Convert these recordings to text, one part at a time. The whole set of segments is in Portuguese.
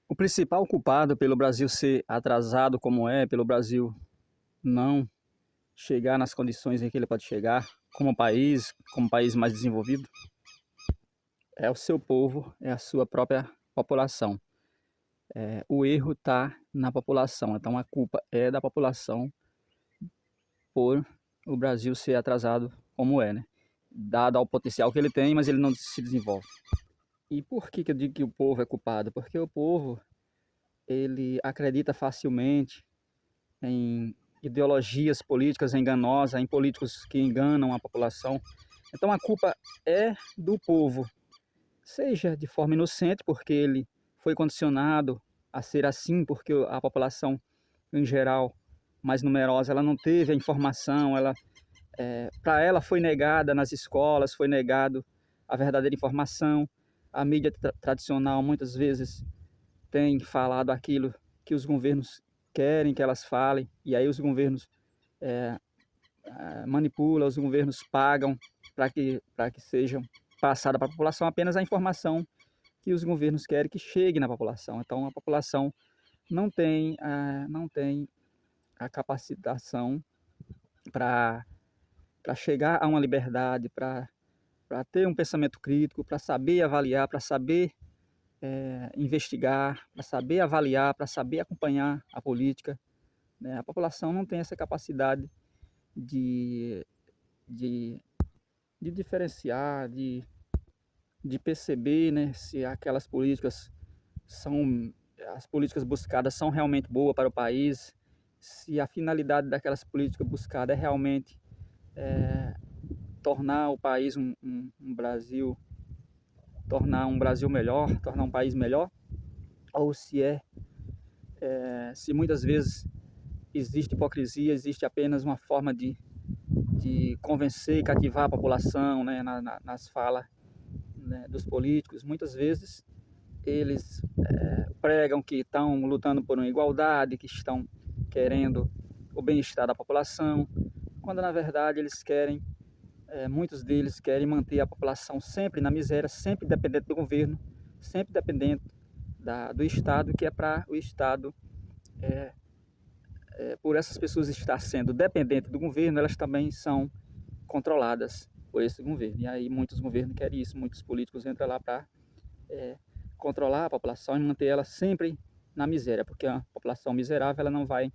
O principal culpado pelo Brasil ser atrasado como é, pelo Brasil não chegar nas condições em que ele pode chegar, como um país mais desenvolvido, é o seu povo, é a sua própria população. O erro está na população, então a culpa é da população por o Brasil ser atrasado como é, né? Dado ao potencial que ele tem, mas ele não se desenvolve. E por que eu digo que o povo é culpado? Porque o povo, ele acredita facilmente em ideologias políticas enganosas, em políticos que enganam a população. Então a culpa é do povo, seja de forma inocente, porque ele foi condicionado a ser assim, porque a população em geral mais numerosa, ela não teve a informação, para ela foi negada nas escolas, foi negado a verdadeira informação. A mídia tradicional muitas vezes tem falado aquilo que os governos querem que elas falem, e aí os governos manipulam, os governos pagam para que sejam passada para a população apenas a informação que os governos querem que chegue na população. Então a população não tem a capacitação para chegar a uma liberdade, para ter um pensamento crítico, para saber avaliar, para saber investigar, para saber avaliar, para saber acompanhar a política, né? A população não tem essa capacidade de, de, de diferenciar, de perceber, né, se aquelas políticas as políticas buscadas são realmente boas para o país, se a finalidade daquelas políticas buscadas é realmente tornar o país um Brasil, tornar um Brasil melhor, tornar um país melhor, ou se muitas vezes existe hipocrisia, existe apenas uma forma de convencer e cativar a população, né, nas falas, né, dos políticos. Muitas vezes eles pregam que estão lutando por uma igualdade, que estão querendo o bem-estar da população, quando na verdade muitos deles querem manter a população sempre na miséria, sempre dependente do governo, sempre dependente do Estado, que é para o Estado, por essas pessoas estar sendo dependentes do governo, elas também são controladas por esse governo. E aí muitos governos querem isso, muitos políticos entram lá para controlar a população e manter ela sempre na miséria, porque a população miserável ela não vai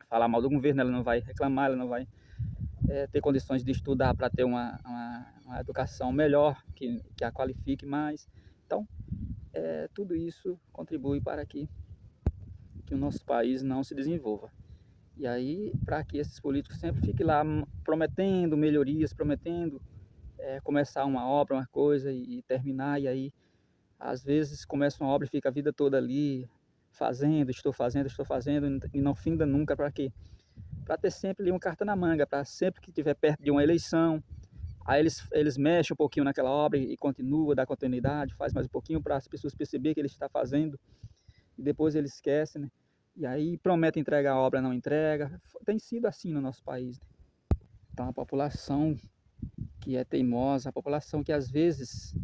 falar mal do governo, ela não vai reclamar, ela não vai ter condições de estudar para ter uma educação melhor, que a qualifique mais. Então, tudo isso contribui para que o nosso país não se desenvolva. E aí, para que esses políticos sempre fiquem lá prometendo melhorias, prometendo começar uma obra, uma coisa e terminar, e aí às vezes começa uma obra e fica a vida toda ali estou fazendo e não finda nunca. Para quê? Para ter sempre ali um carta na manga, para sempre que estiver perto de uma eleição, aí eles mexem um pouquinho naquela obra e continua, dá continuidade, faz mais um pouquinho para as pessoas perceberem que ele está fazendo, e depois eles esquecem, né? E aí promete entregar a obra, não entrega. Tem sido assim no nosso país, né? Então a população que é teimosa, a população que às vezes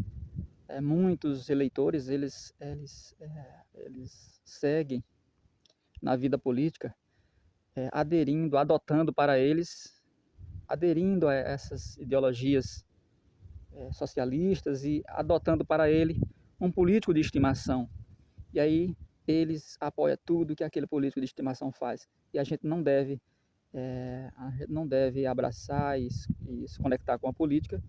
muitos eleitores eles seguem na vida política, adotando para eles, aderindo a essas ideologias socialistas e adotando para ele um político de estimação. E aí eles apoiam tudo que aquele político de estimação faz. E a gente não deve abraçar e se conectar com a política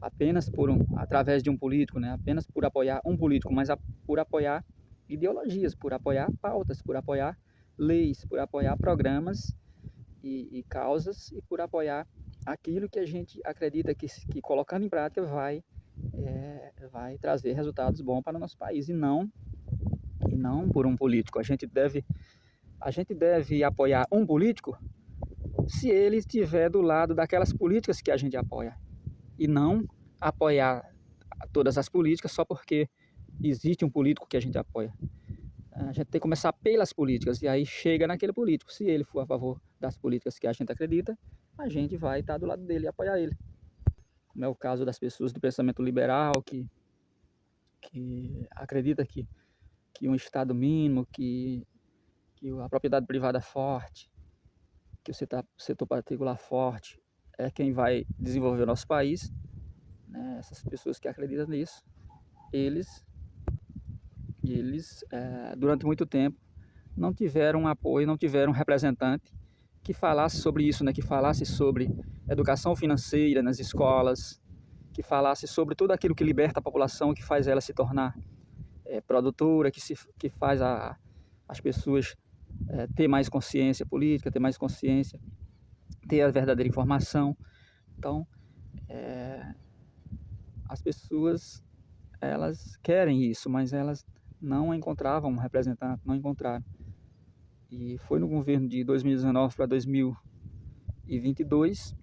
apenas através de um político, né? Apenas por apoiar um político, mas por apoiar ideologias, por apoiar pautas, por apoiar leis, por apoiar programas e causas, e por apoiar aquilo que a gente acredita que colocando em prática vai trazer resultados bons para o nosso país, e não por um político. A gente deve apoiar um político se ele estiver do lado daquelas políticas que a gente apoia, e não apoiar todas as políticas só porque existe um político que a gente apoia. A gente tem que começar pelas políticas, e aí chega naquele político. Se ele for a favor das políticas que a gente acredita, a gente vai estar do lado dele e apoiar ele. Como é o caso das pessoas do pensamento liberal, que acredita que que um Estado mínimo, que a propriedade privada forte, que o setor particular forte é quem vai desenvolver o nosso país, né? Essas pessoas que acreditam nisso, eles durante muito tempo não tiveram apoio, não tiveram um representante que falasse sobre isso, né? Que falasse sobre educação financeira nas escolas, que falasse sobre tudo aquilo que liberta a população, que faz ela se tornar produtora, que faz as pessoas ter mais consciência política, ter mais consciência, ter a verdadeira informação. Então, as pessoas, elas querem isso, mas elas não encontravam um representante, não encontraram. E foi no governo de 2019 para 2022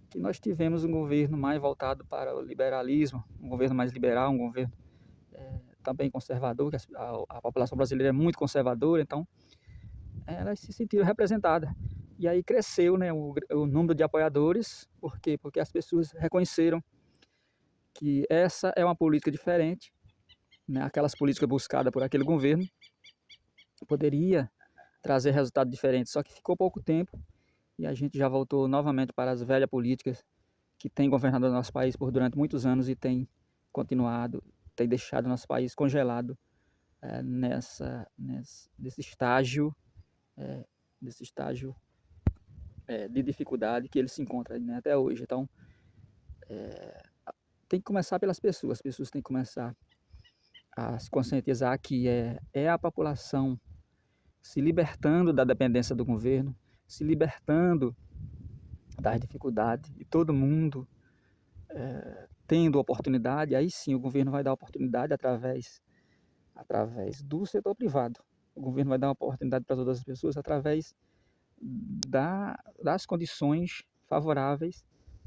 que nós tivemos um governo mais voltado para o liberalismo, um governo mais liberal, um governo também conservador, que a população brasileira é muito conservadora, então elas se sentiram representadas. E aí cresceu, né, o número de apoiadores. Por quê? Porque as pessoas reconheceram que essa é uma política diferente, né? Aquelas políticas buscadas por aquele governo poderia trazer resultados diferentes, só que ficou pouco tempo e a gente já voltou novamente para as velhas políticas que tem governado o nosso país por durante muitos anos e tem continuado, tem deixado o nosso país congelado nesse estágio, desse estágio de dificuldade que ele se encontra, né, até hoje. Então, tem que começar pelas pessoas. As pessoas têm que começar a se conscientizar que é a população se libertando da dependência do governo, se libertando das dificuldades, e todo mundo tendo oportunidade. Aí sim o governo vai dar oportunidade através do setor privado. O governo vai dar uma oportunidade para todas as pessoas através das condições favoráveis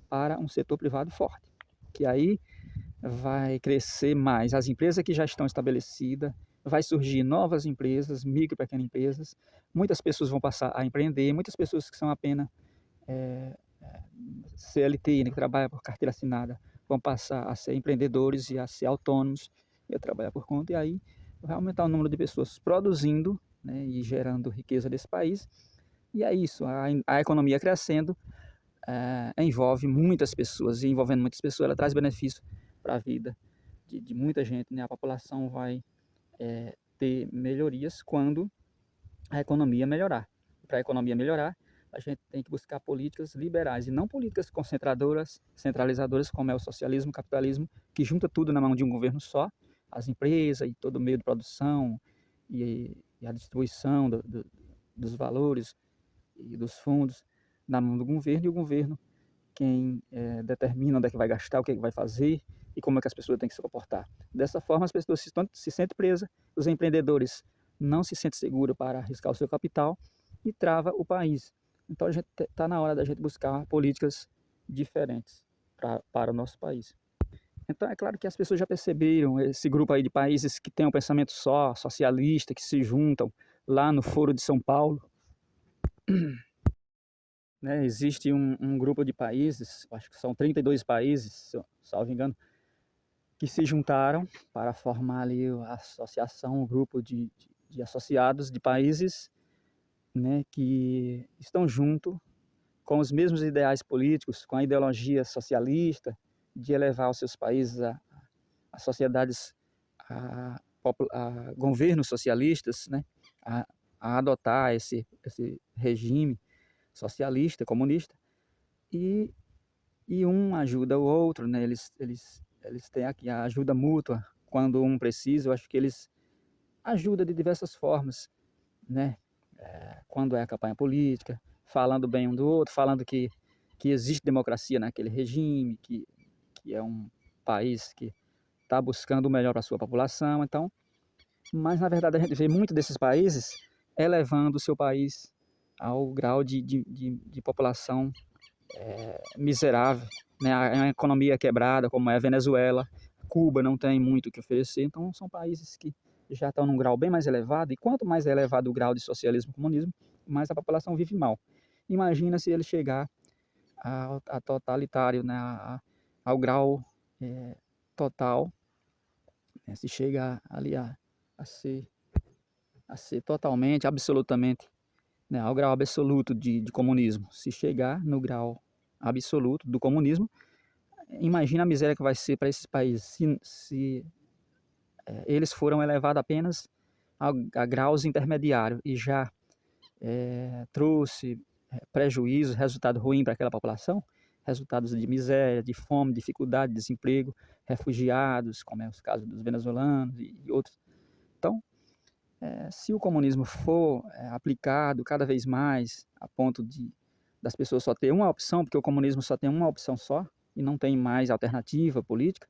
para um setor privado forte, que aí vai crescer mais as empresas que já estão estabelecidas, vai surgir novas empresas, micro e pequenas empresas, muitas pessoas vão passar a empreender, muitas pessoas que são apenas CLT, né, que trabalham por carteira assinada, vão passar a ser empreendedores e a ser autônomos e a trabalhar por conta, e aí vai aumentar o número de pessoas produzindo, né, e gerando riqueza desse país. E é isso, a economia crescendo envolve muitas pessoas, e envolvendo muitas pessoas ela traz benefício para a vida de muita gente, né? A população vai ter melhorias quando a economia melhorar. Para a economia melhorar, a gente tem que buscar políticas liberais e não políticas concentradoras, centralizadoras, como é o socialismo, o capitalismo, que junta tudo na mão de um governo só, as empresas e todo o meio de produção e a distribuição dos valores e dos fundos na mão do governo, e o governo quem determina onde é que vai gastar, o que é que vai fazer e como é que as pessoas têm que se comportar. Dessa forma, as pessoas se sentem presas, os empreendedores não se sentem seguros para arriscar o seu capital e trava o país. Então, a gente está na hora da gente buscar políticas diferentes para o nosso país. Então, é claro que as pessoas já perceberam esse grupo aí de países que tem um pensamento só, socialista, que se juntam lá no Foro de São Paulo. Né, existe um grupo de países, acho que são 32 países, salvo engano, que se juntaram para formar ali a associação, um grupo de associados de países, né, que estão junto com os mesmos ideais políticos, com a ideologia socialista, de elevar os seus países a sociedades, a governos socialistas, né, a adotar esse regime socialista, comunista, e um ajuda o outro, né? Eles têm aqui a ajuda mútua quando um precisa. Eu acho que eles ajudam de diversas formas, né? Quando é a campanha política, falando bem um do outro, falando que existe democracia naquele regime, que é um país que está buscando o melhor para a sua população. Então, mas na verdade a gente vê muito desses países elevando o seu país ao grau de população miserável, né? A economia quebrada, como é a Venezuela, Cuba não tem muito o que oferecer. Então são países que já estão num grau bem mais elevado, e quanto mais é elevado o grau de socialismo e comunismo, mais a população vive mal. Imagina se ele chegar a totalitário, né? Ao grau total, né? Se chega ali a ser a ser totalmente, absolutamente, né, ao grau absoluto de comunismo. Se chegar no grau absoluto do comunismo, imagina a miséria que vai ser para esses países se eles foram elevados apenas a graus intermediários e já trouxe prejuízo, resultado ruim para aquela população, resultados de miséria, de fome, dificuldade, desemprego, refugiados, como é o caso dos venezuelanos e outros. Então, se o comunismo for aplicado cada vez mais a ponto das pessoas só ter uma opção, porque o comunismo só tem uma opção só e não tem mais alternativa política,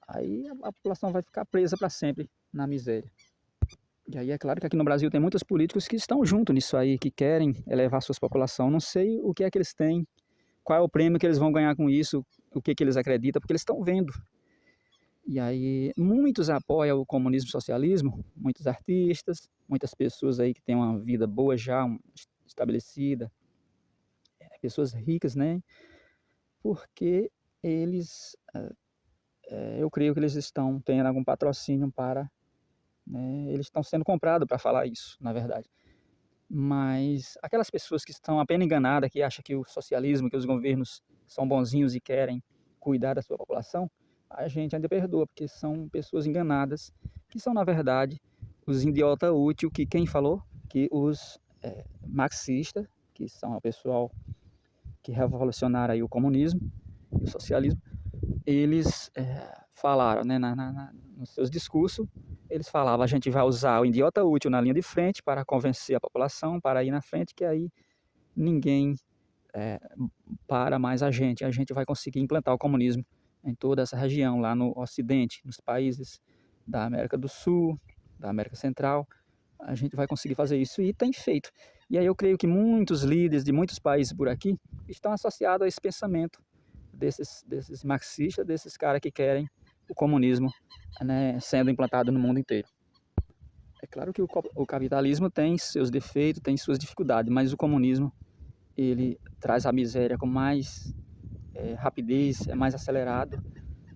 aí a população vai ficar presa para sempre na miséria. E aí é claro que aqui no Brasil tem muitos políticos que estão junto nisso aí, que querem elevar suas populações. Não sei o que é que eles têm, qual é o prêmio que eles vão ganhar com isso, o que eles acreditam, porque eles estão vendo. E aí muitos apoiam o comunismo e o socialismo, muitos artistas, muitas pessoas aí que têm uma vida boa já, estabelecida, pessoas ricas, né? Porque eles, eu creio que eles estão tendo algum patrocínio para, né, eles estão sendo comprados para falar isso, na verdade. Mas aquelas pessoas que estão apenas enganadas, que acham que o socialismo, que os governos são bonzinhos e querem cuidar da sua população, a gente ainda perdoa, porque são pessoas enganadas, que são, na verdade, os idiotas úteis, que quem falou? Que os marxistas, que são o pessoal que revolucionaram aí o comunismo e o socialismo, eles falaram, né, nos seus discursos, eles falavam, a gente vai usar o idiota útil na linha de frente para convencer a população, para ir na frente, que aí ninguém para mais a gente vai conseguir implantar o comunismo em toda essa região, lá no Ocidente, nos países da América do Sul, da América Central, a gente vai conseguir fazer isso, e tem feito. E aí eu creio que muitos líderes de muitos países por aqui estão associados a esse pensamento desses marxistas, desses caras que querem o comunismo, né, sendo implantado no mundo inteiro. É claro que o capitalismo tem seus defeitos, tem suas dificuldades, mas o comunismo, ele traz a miséria com mais rapidez, é mais acelerado,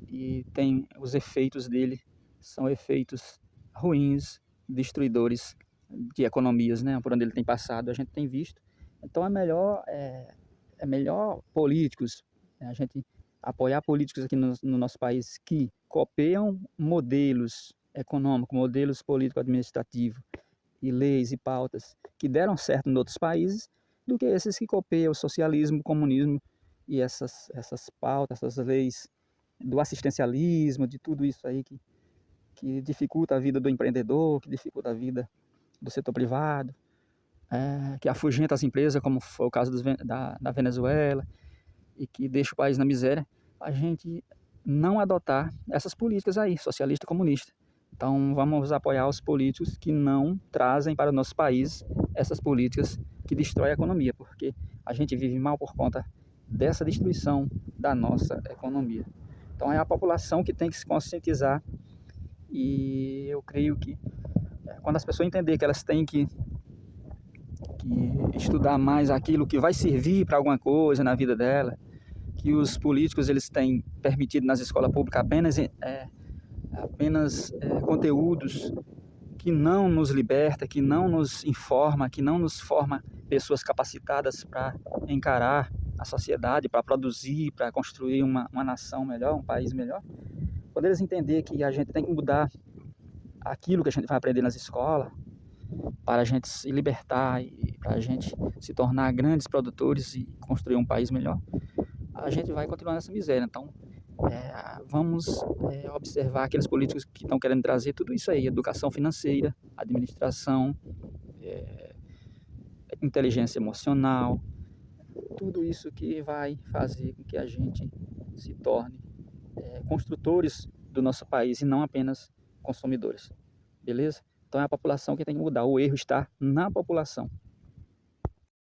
e tem os efeitos dele, são efeitos ruins, destruidores de economias, né, por onde ele tem passado, a gente tem visto. Então é melhor políticos, a gente apoiar políticos aqui no nosso país que copiam modelos econômicos, modelos político-administrativos e leis e pautas que deram certo em outros países, do que esses que copiam o socialismo, o comunismo e essas pautas, essas leis do assistencialismo, de tudo isso aí que dificulta a vida do empreendedor, que dificulta a vida do setor privado, que afugenta as empresas, como foi o caso da Venezuela, e que deixa o país na miséria, a gente não adotar essas políticas aí, socialista e comunista. Então vamos apoiar os políticos que não trazem para o nosso país essas políticas que destroem a economia, porque a gente vive mal por conta dessa destruição da nossa economia. Então é a população que tem que se conscientizar, e eu creio que quando as pessoas entenderem que elas têm que estudar mais aquilo que vai servir para alguma coisa na vida dela, que os políticos eles têm permitido nas escolas públicas apenas conteúdos que não nos liberta, que não nos informa, que não nos forma pessoas capacitadas para encarar a sociedade, para produzir, para construir uma nação melhor, um país melhor. Quando eles entenderem que a gente tem que mudar aquilo que a gente vai aprender nas escolas, para a gente se libertar e para a gente se tornar grandes produtores e construir um país melhor, a gente vai continuar nessa miséria. Então, vamos observar aqueles políticos que estão querendo trazer tudo isso aí, educação financeira, administração, inteligência emocional, tudo isso que vai fazer com que a gente se torne construtores do nosso país e não apenas consumidores, beleza? Então é a população que tem que mudar, o erro está na população.